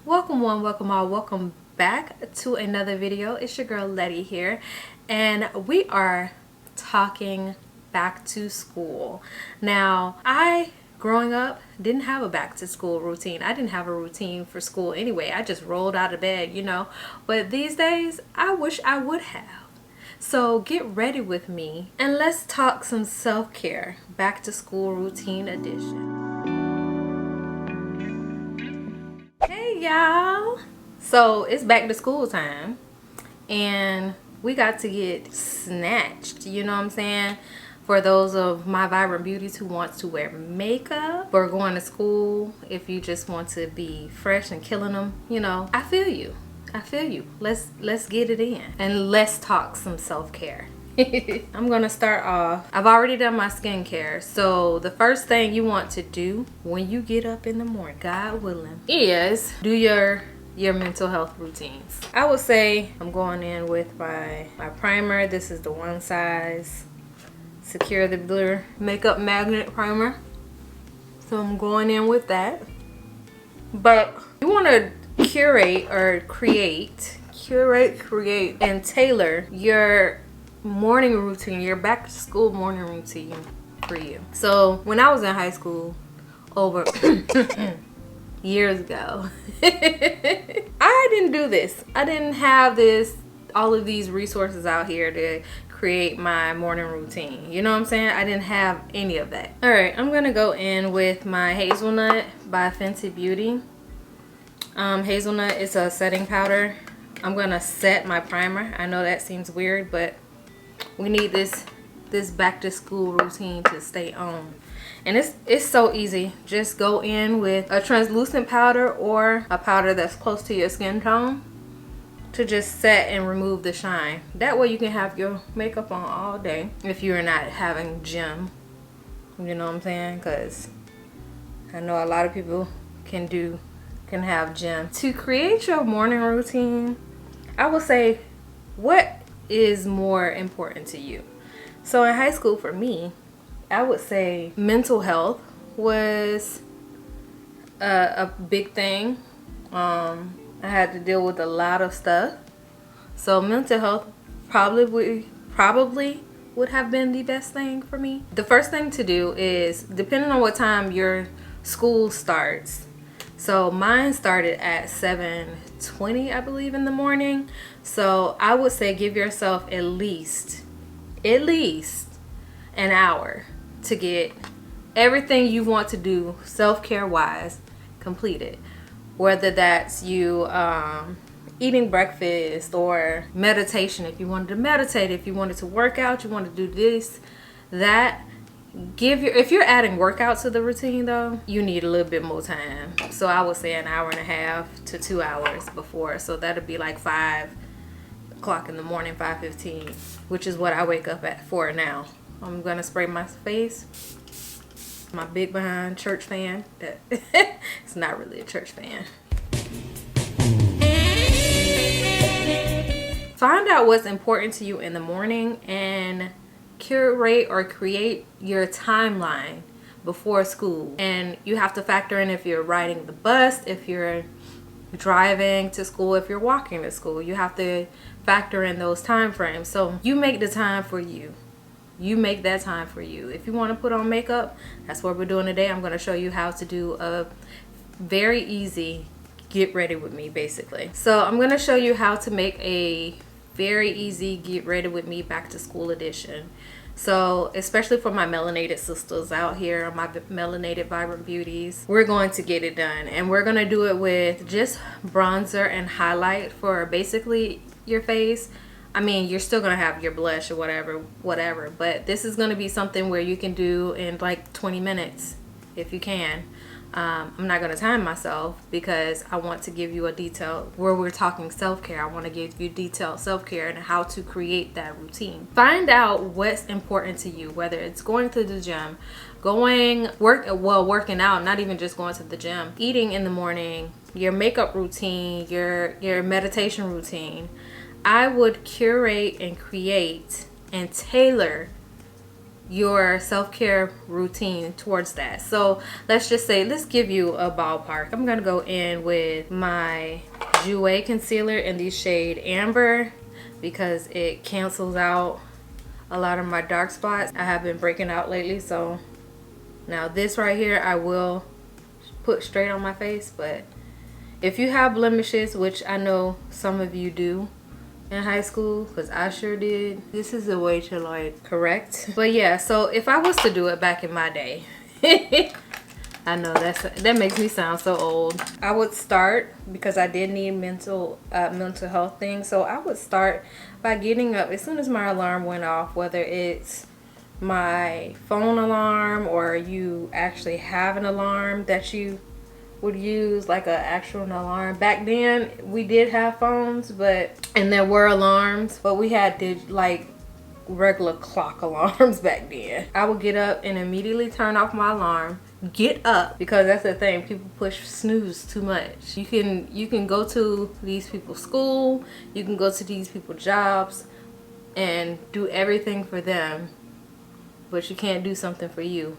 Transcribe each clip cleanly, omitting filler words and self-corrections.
Welcome one, welcome all, welcome back to another video. It's your girl Letty here, and we are talking back to school. Now, growing up, didn't have a back to school routine. I didn't have a routine for school anyway. I just rolled out of bed, But these days, I wish I would have. So get ready with me and let's talk some self-care, back to school routine edition. Hey y'all, so it's back to school time and we got to get snatched, you know what I'm saying? For those of my vibrant beauties who want to wear makeup or going to school, if you just want to be fresh and killing them, I feel you. Let's get it in and let's talk some self-care. I'm gonna start off. I've already done my skincare, so the first thing you want to do when you get up in the morning, God willing, is do your mental health routines. I would say I'm going in with my primer. This is the OneSize Secure the Blur Makeup Magnet Primer. So I'm going in with that. But you want to curate, and tailor your morning routine, your back to school morning routine for you. So when I was in high school over years ago, I didn't do this. I didn't have all of these resources out here to create my morning routine. You know what I'm saying? I didn't have any of that. All right, I'm gonna go in with my Hazelnut by Fenty Beauty. Hazelnut is a setting powder. I'm gonna set my primer. I know that seems weird, but we need this back to school routine to stay on. And it's so easy. Just go in with a translucent powder or a powder that's close to your skin tone to just set and remove the shine. That way you can have your makeup on all day if you're not having gym. You know what I'm saying? Because I know a lot of people can have gym. To create your morning routine, I would say, what is more important to you? So in high school for me, I would say mental health was a big thing. I had to deal with a lot of stuff. So mental health probably would have been the best thing for me. The first thing to do is, depending on what time your school starts. So mine started at 7:20, I believe, in the morning. So I would say give yourself at least an hour to get everything you want to do self-care wise completed. Whether that's you eating breakfast or meditation, if you wanted to meditate, if you wanted to work out, you want to do this, that. If you're adding workout to the routine though, you need a little bit more time. So I would say an hour and a half to 2 hours before. So that'd be like 5 o'clock in the morning, 5:15, which is what I wake up for now. I'm gonna spray my face. My big behind church fan. It's not really a church fan. Find out what's important to you in the morning and curate or create your timeline before school. And you have to factor in if you're riding the bus, if you're driving to school, if you're walking to school. You have to factor in those time frames. So you make the time for you. You make that time for you. If you want to put on makeup, that's what we're doing today. I'm going to show you how to do a very easy get ready with me, basically. So I'm going to show you how to make a very easy get ready with me back to school edition. So especially for my melanated sisters out here, my melanated vibrant beauties, we're going to get it done. And we're going to do it with just bronzer and highlight for basically your face. I mean, you're still going to have your blush or whatever, but this is going to be something where you can do in like 20 minutes if you can. I'm not going to time myself because I want to give you a detail where we're talking self-care. I want to give you detailed self-care and how to create that routine. Find out what's important to you, whether it's going to the gym, working out, not even just going to the gym, eating in the morning, your makeup routine, your meditation routine. I would curate and create and tailor your self-care routine towards that. So let's just say, let's give you a ballpark. I'm gonna go in with my Jouer concealer in the shade Amber because it cancels out a lot of my dark spots. I have been breaking out lately, so now this right here I will put straight on my face. But if you have blemishes, which I know some of you do in high school, because I sure did, this is a way to like correct. But yeah, so if I was to do it back in my day, I know that makes me sound so old. I would start, because I did need mental health things, so I would start by getting up as soon as my alarm went off, whether it's my phone alarm or you actually have an alarm that you would use, like an actual alarm. Back then we did have phones, and there were alarms, but we had like regular clock alarms back then. I would get up and immediately turn off my alarm, get up, because that's the thing, people push snooze too much. You can go to these people's school, you can go to these people's jobs and do everything for them, but you can't do something for you.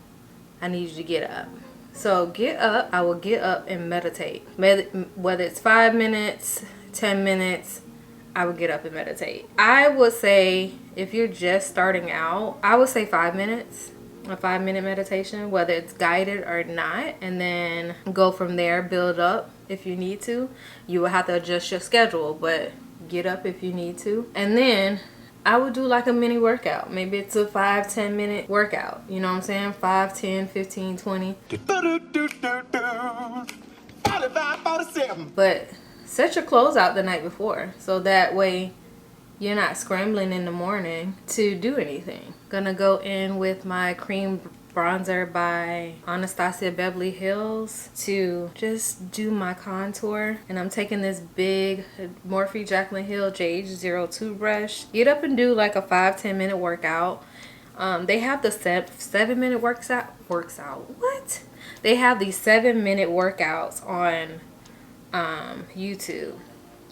I need you to get up. So get up. I will get up and meditate. Whether it's 5 minutes, 10 minutes, I would get up and meditate. I would say if you're just starting out, I would say 5 minutes. A 5-minute meditation, whether it's guided or not, and then go from there. Build up if you need to. You will have to adjust your schedule, but get up if you need to. And then I would do like a mini workout. Maybe it's a 5-10 minute workout. You know what I'm saying? 5, 10, 15, 20. But set your clothes out the night before, so that way you're not scrambling in the morning to do anything. Gonna go in with my cream bronzer by Anastasia Beverly Hills to just do my contour. And I'm taking this big Morphe Jaclyn Hill JH02 brush. Get up and do like a 5-10 minute workout. They have the 7-minute works out. What? They have these 7-minute workouts on YouTube.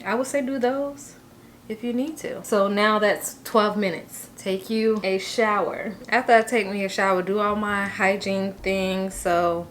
I would say do those if you need to. So now that's 12 minutes. Take you a shower. After I take me a shower, do all my hygiene things. So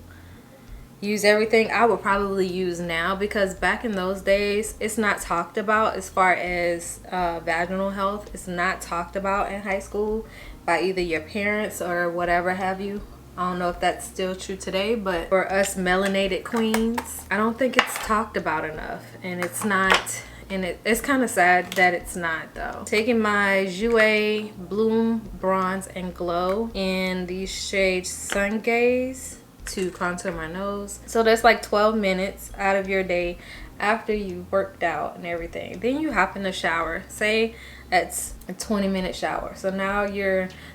use everything I would probably use now, because back in those days it's not talked about as far as vaginal health. It's not talked about in high school by either your parents or whatever have you. I don't know if that's still true today, but for us melanated queens, I don't think it's talked about enough. And it's not, and it's kind of sad that it's not though. Taking my Jouer Bloom Bronze and Glow in the shade Sungaze to contour my nose. So that's like 12 minutes out of your day after you've worked out and everything. Then you hop in the shower. Say that's a 20-minute shower. So now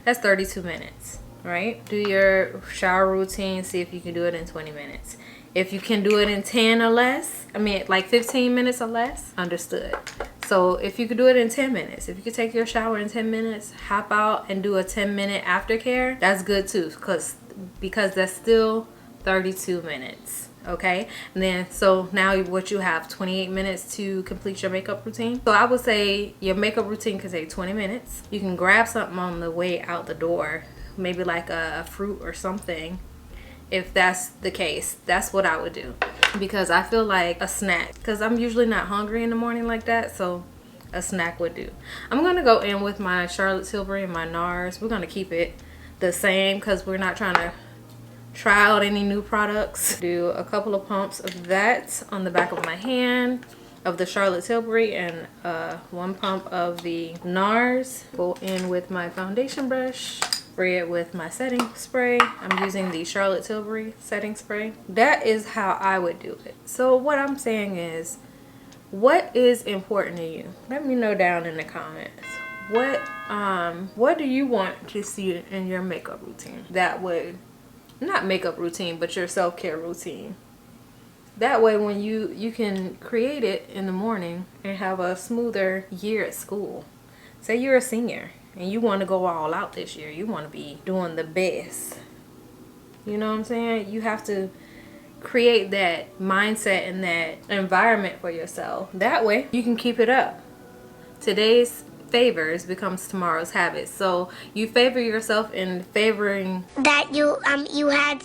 that's 32 minutes, right? Do your shower routine, see if you can do it in 20 minutes. If you can do it in 10 or less, I mean like 15 minutes or less, understood. So if you could do it in 10 minutes, if you could take your shower in 10 minutes, hop out and do a 10-minute aftercare, that's good too, because that's still 32 minutes. Okay, and then so now what you have 28 minutes to complete your makeup routine. So I would say your makeup routine can take 20 minutes. You can grab something on the way out the door, maybe like a fruit or something. If that's the case, that's what I would do, because I feel like a snack, because I'm usually not hungry in the morning like that, so a snack would do. I'm gonna go in with my Charlotte Tilbury and my NARS. We're gonna keep it the same because we're not trying to try out any new products. Do a couple of pumps of that on the back of my hand of the Charlotte Tilbury and 1 pump of the NARS. Go in with my foundation brush, spray it with my setting spray. I'm using the Charlotte Tilbury setting spray. That is how I would do it. So what I'm saying is, what is important to you? Let me know down in the comments. What do you want to see in your makeup routine? That would, not makeup routine, but your self-care routine. That way when you can create it in the morning and have a smoother year at school. Say you're a senior and you want to go all out this year. You want to be doing the best. You know what I'm saying? You have to create that mindset and that environment for yourself. That way you can keep it up. Today's favors becomes tomorrow's habit. So you favor yourself in favoring that you had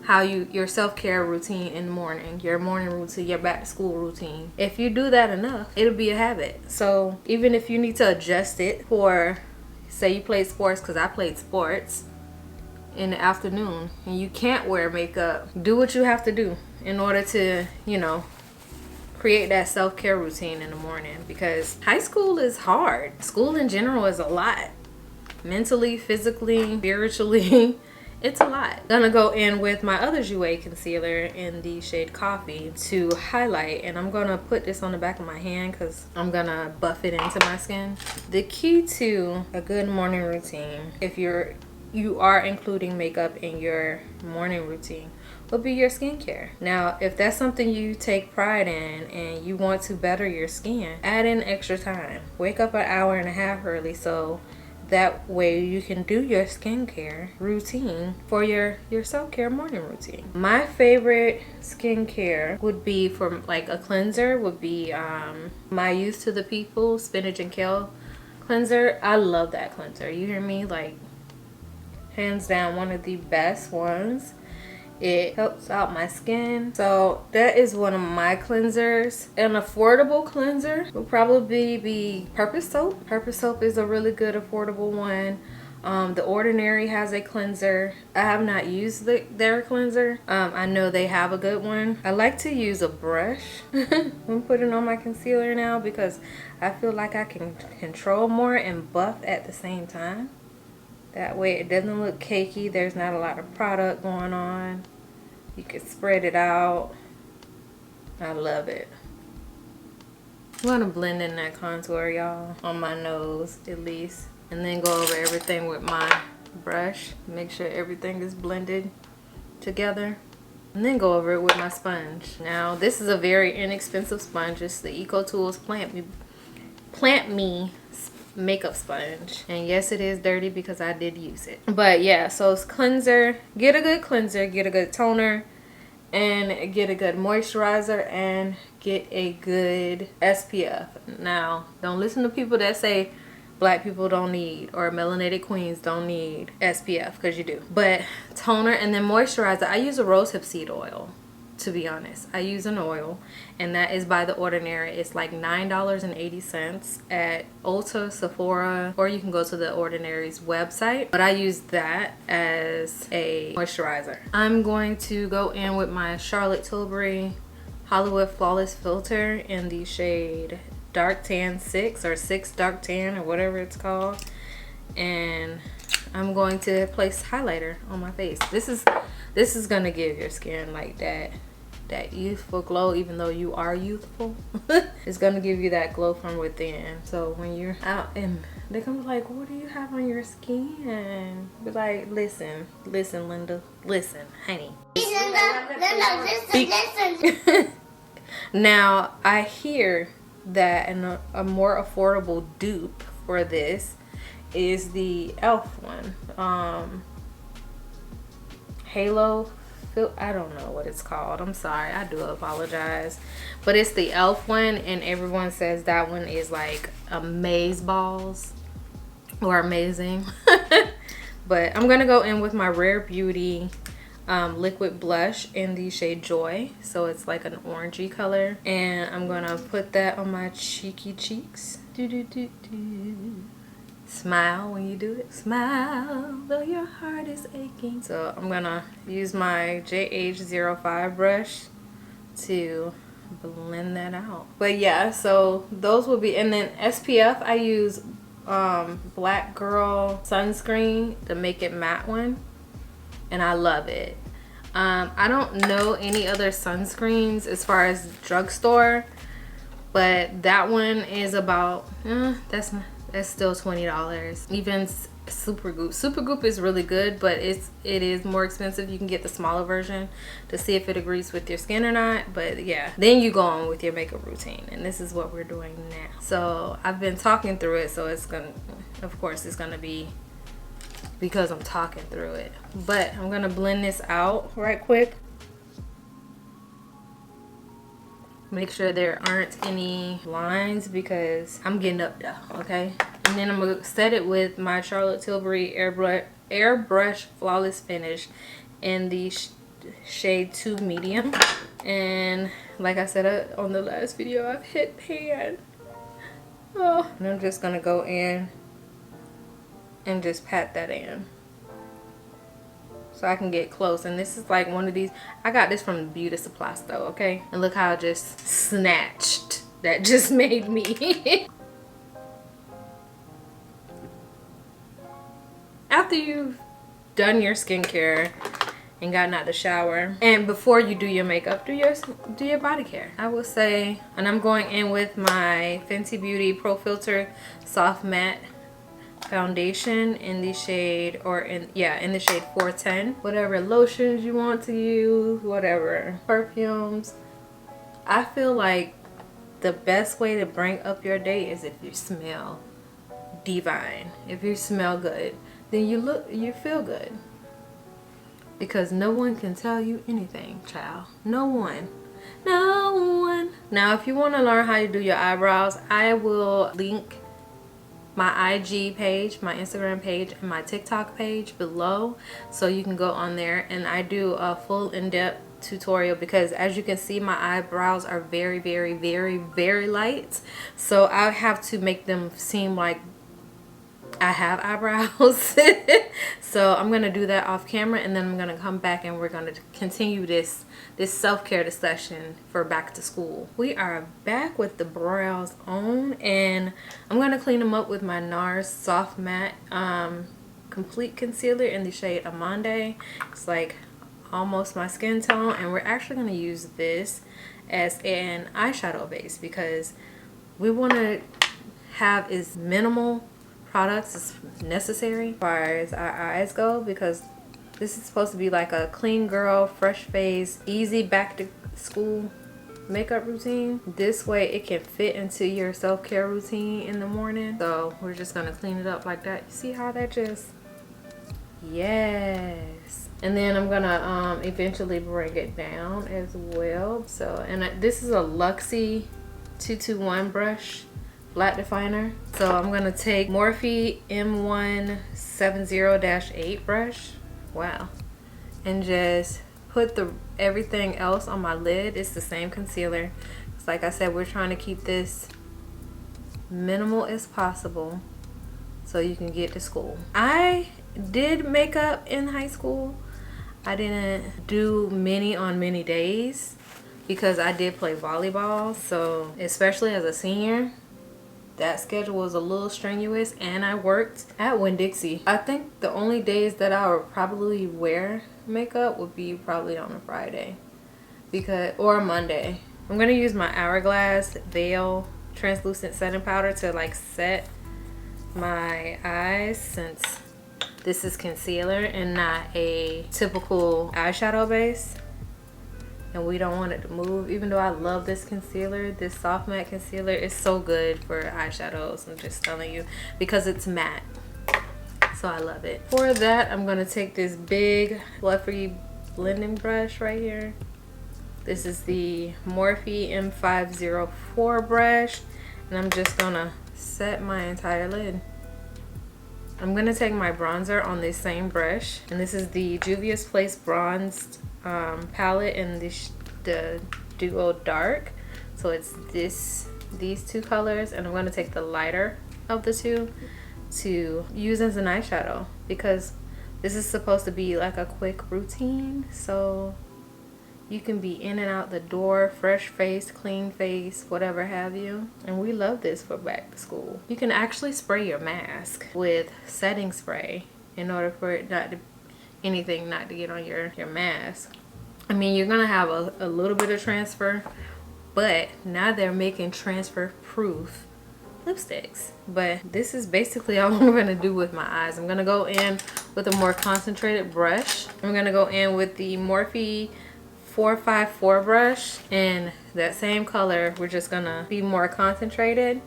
how your self-care routine in the morning, your morning routine, your back to school routine. If you do that enough, it'll be a habit. So even if you need to adjust it for, say you played sports, because I played sports in the afternoon, and you can't wear makeup, do what you have to do in order to, you know, create that self-care routine in the morning, because high school is hard. School in general is a lot. Mentally, physically, spiritually, it's a lot. Gonna go in with my other Jouer concealer in the shade Coffee to highlight, and I'm gonna put this on the back of my hand because I'm gonna buff it into my skin. The key to a good morning routine, if you are including makeup in your morning routine, will be your skincare. Now, if that's something you take pride in and you want to better your skin, add in extra time. Wake up an hour and a half early so that way you can do your skincare routine for your self-care morning routine. My favorite skincare would be, for like a cleanser, would be my Youth to the People Spinach and Kale cleanser. I love that cleanser. You hear me? Like, hands down, one of the best ones. It helps out my skin. So that is one of my cleansers. An affordable cleanser would probably be Purpose Soap. Purpose Soap is a really good affordable one. The Ordinary has a cleanser. I have not used their cleanser. I know they have a good one. I like to use a brush when putting on my concealer now, because I feel like I can control more and buff at the same time. That way it doesn't look cakey. There's not a lot of product going on. You can spread it out. I love it. I'm gonna blend in that contour, y'all, on my nose at least. And then go over everything with my brush. Make sure everything is blended together. And then go over it with my sponge. Now, this is a very inexpensive sponge. It's the EcoTools Plant Me makeup sponge, and yes, it is dirty because I did use it. But yeah, so it's cleanser. Get a good cleanser, get a good toner, and get a good moisturizer, and get a good SPF. Now, don't listen to people that say black people don't need, or melanated queens don't need SPF, because you do. But toner and then moisturizer. I use a rosehip seed oil. To be honest, I use an oil, and that is by The Ordinary. It's like $9.80 at Ulta, Sephora, or you can go to The Ordinary's website. But I use that as a moisturizer. I'm going to go in with my Charlotte Tilbury Hollywood Flawless Filter in the shade Dark Tan 6, or 6 Dark Tan, or whatever it's called. And I'm going to place highlighter on my face. This is gonna give your skin like that youthful glow, even though you are youthful. It's gonna give you that glow from within. So when you're out and they're gonna be like, what do you have on your skin? Be like, listen, Linda, listen, honey. Listen. Now, I hear that a more affordable dupe for this is the e.l.f. one. Halo, I don't know what it's called. I'm sorry, I do apologize. But it's the e.l.f. one, and everyone says that one is like amaze balls or amazing. But I'm gonna go in with my Rare Beauty liquid blush in the shade Joy. So it's like an orangey color, and I'm gonna put that on my cheeky cheeks. Smile when you do it. Smile though your heart is aching. So I'm gonna use my JH05 brush to blend that out. But yeah, so those will be, and then SPF, I use Black Girl sunscreen, the Make It Matte one, and I love it. I don't know any other sunscreens as far as drugstore, but that one is about that's still $20. Even Supergoop is really good, but it is more expensive. You can get the smaller version to see if it agrees with your skin or not. But yeah, then you go on with your makeup routine, and this is what we're doing now. So I've been talking through it, so it's gonna, of course it's gonna be because I'm talking through it. But I'm gonna blend this out right quick. Make sure there aren't any lines because I'm getting up there, okay? And then I'm gonna set it with my Charlotte Tilbury Airbrush Flawless Finish in the shade 2 medium. And like I said on the last video, I've hit pan. Oh, and I'm just gonna go in and just pat that in so I can get close. And this is like one of these, I got this from the beauty supply store, okay? And look how I just snatched that just made me. After you've done your skincare and gotten out the shower, and before you do your makeup, do your body care, I will say. And I'm going in with my Fenty Beauty Pro Filt'r Soft Matte Foundation in the shade, in the shade 410. Whatever lotions you want to use, whatever perfumes. I feel like the best way to bring up your day is if you smell divine. If you smell good, then you feel good. Because no one can tell you anything, child. No one. No one. Now, if you want to learn how to do your eyebrows, I will link my IG page, my Instagram page, and my TikTok page below, so you can go on there and I do a full in-depth tutorial, because as you can see, my eyebrows are very, very, very, very light. So I have to make them seem like I have eyebrows. So I'm gonna do that off camera, and then I'm gonna come back and we're gonna continue this self-care discussion for back to school. We are back with the brows on, and I'm gonna clean them up with my NARS Soft Matte Complete Concealer in the shade Amande. It's like almost my skin tone, and we're actually gonna use this as an eyeshadow base because we want to have as minimal products as necessary as far as our eyes go, because this is supposed to be like a clean girl, fresh face, easy back to school makeup routine. This way it can fit into your self-care routine in the morning. So we're just gonna clean it up like that. You see how that just, yes. And then I'm gonna eventually bring it down as well. So, and this is a Luxie 221 brush, flat definer. So I'm gonna take Morphe M170-8 brush, wow, and just put everything else on my lid. It's the same concealer. It's like I said, we're trying to keep this minimal as possible so you can get to school. I did makeup in high school. I didn't do many on many days because I did play volleyball. So especially as a senior, that schedule was a little strenuous, and I worked at Winn-Dixie. I think the only days that I would probably wear makeup would be probably on a Friday or a Monday. I'm gonna use my Hourglass Veil translucent setting powder to like set my eyes, since this is concealer and not a typical eyeshadow base, and we don't want it to move. Even though I love this concealer, this soft matte concealer is so good for eyeshadows, I'm just telling you, because it's matte, so I love it. For that, I'm gonna take this big fluffy blending brush right here. This is the Morphe M504 brush, and I'm just gonna set my entire lid. I'm gonna take my bronzer on this same brush, and this is the Juvia's Place bronzed palette in the Duo Dark. So it's these two colors, and I'm going to take the lighter of the two to use as an eyeshadow, because this is supposed to be like a quick routine, so you can be in and out the door, fresh face, clean face, whatever have you. And we love this for back to school. You can actually spray your mask with setting spray in order for it anything not to get on your mask. I mean, you're gonna have a little bit of transfer, but now they're making transfer proof lipsticks. But this is basically all I'm gonna do with my eyes. I'm gonna go in with a more concentrated brush. I'm gonna go in with the Morphe 454 brush, and that same color, we're just gonna be more concentrated,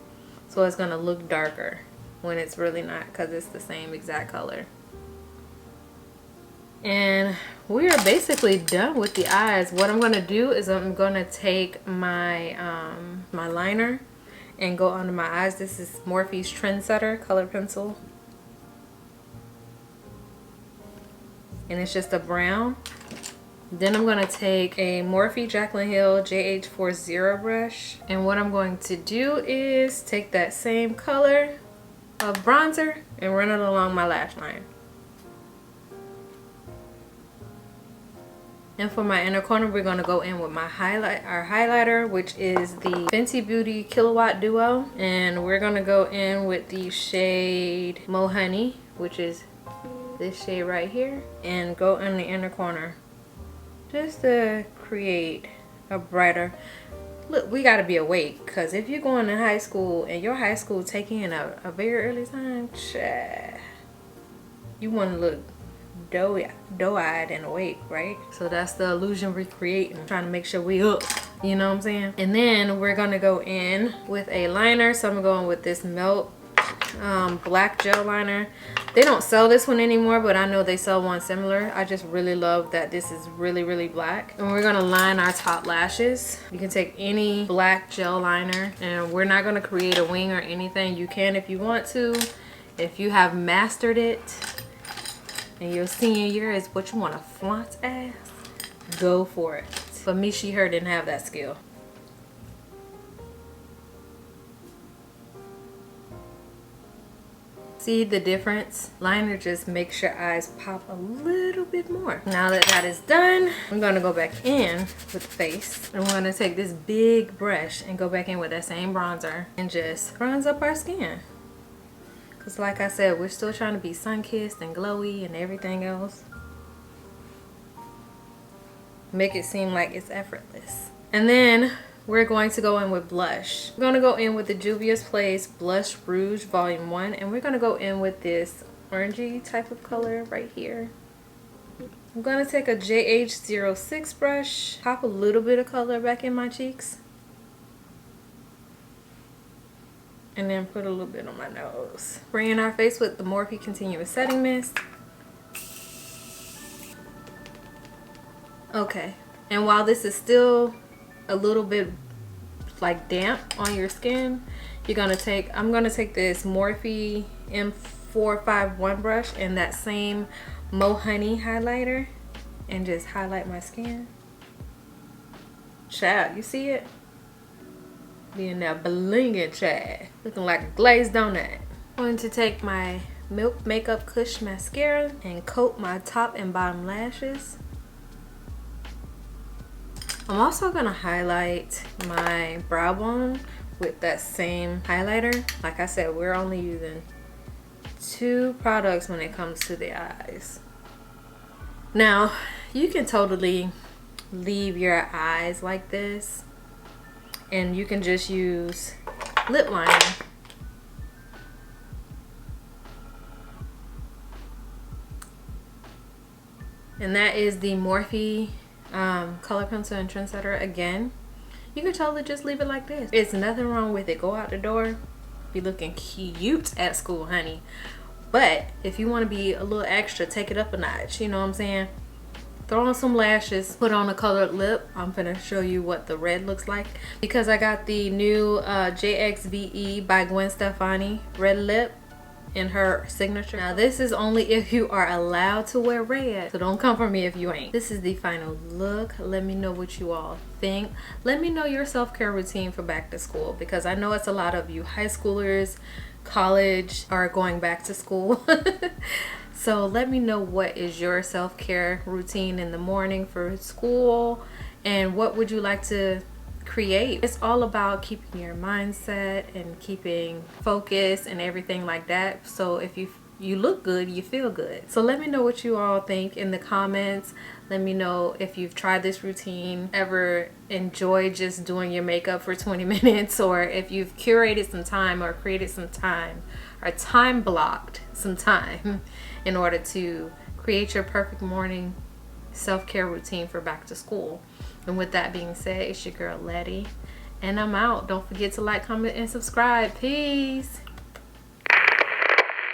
so it's gonna look darker when it's really not, because it's the same exact color. And we are basically done with the eyes. What I'm gonna do is I'm gonna take my my liner and go under my eyes. This is Morphe's Trendsetter color pencil, and it's just a brown. Then I'm gonna take a Morphe Jaclyn Hill JH40 brush, and what I'm going to do is take that same color of bronzer and run it along my lash line. And for my inner corner, we're gonna go in with my highlighter, which is the Fenty Beauty Kilowatt Duo, and we're gonna go in with the shade Mo Honey, which is this shade right here, and go in the inner corner just to create a brighter look. We gotta be awake, because if you're going to high school and your high school taking in a very early time, you want to look doe-eyed and awake, right? So that's the illusion we're creating, trying to make sure we up, you know what I'm saying? And then we're gonna go in with a liner. So I'm going with this Melt black gel liner. They don't sell this one anymore, but I know they sell one similar. I just really love that this is really black. And we're gonna line our top lashes. You can take any black gel liner, and we're not gonna create a wing or anything. You can if you want to. If you have mastered it and your senior year is what you want to flaunt as, go for it. But me, she, her didn't have that skill. See the difference? Liner just makes your eyes pop a little bit more. Now that that is done, I'm gonna go back in with the face. I'm gonna take this big brush and go back in with that same bronzer and just bronze up our skin. Cause like I said, we're still trying to be sun-kissed and glowy and everything else. Make it seem like it's effortless. And then we're going to go in with blush. We're gonna go in with the Juvia's Place Blush Rouge Volume 1, and we're gonna go in with this orangey type of color right here. I'm gonna take a JH06 brush, pop a little bit of color back in my cheeks, and then put a little bit on my nose. Bring in our face with the Morphe Continuous Setting Mist. Okay, and while this is still a little bit like damp on your skin, I'm gonna take this Morphe M451 brush and that same Mo Honey highlighter and just highlight my skin. Child, you see it? Being that blinging, child. Looking like a glazed donut. I'm going to take my Milk Makeup Kush mascara and coat my top and bottom lashes. I'm also gonna highlight my brow bone with that same highlighter. Like I said, we're only using 2 products when it comes to the eyes. Now, you can totally leave your eyes like this, and you can just use lip liner. And that is the Morphe color pencil and Trendsetter again. You can totally just leave it like this. It's nothing wrong with it. Go out the door, be looking cute at school, honey. But if you want to be a little extra, take it up a notch, you know what I'm saying? Throw on some lashes, put on a colored lip. I'm gonna show you what the red looks like, because I got the new JXVE by Gwen Stefani red lip in her signature. Now this is only if you are allowed to wear red, so don't come for me if you ain't. This is the final look. Let me know what you all think. Let me know your self-care routine for back to school, because I know it's a lot of you high schoolers, college, are going back to school. So let me know, what is your self-care routine in the morning for school, and what would you like to create? It's all about keeping your mindset and keeping focus and everything like that. So if you look good, you feel good. So let me know what you all think in the comments. Let me know if you've tried this routine, ever enjoyed just doing your makeup for 20 minutes, or if you've curated some time or created some time or time blocked some time in order to create your perfect morning self-care routine for back to school. And with that being said, it's your girl Letty, and I'm out. Don't forget to like, comment, and subscribe. Peace.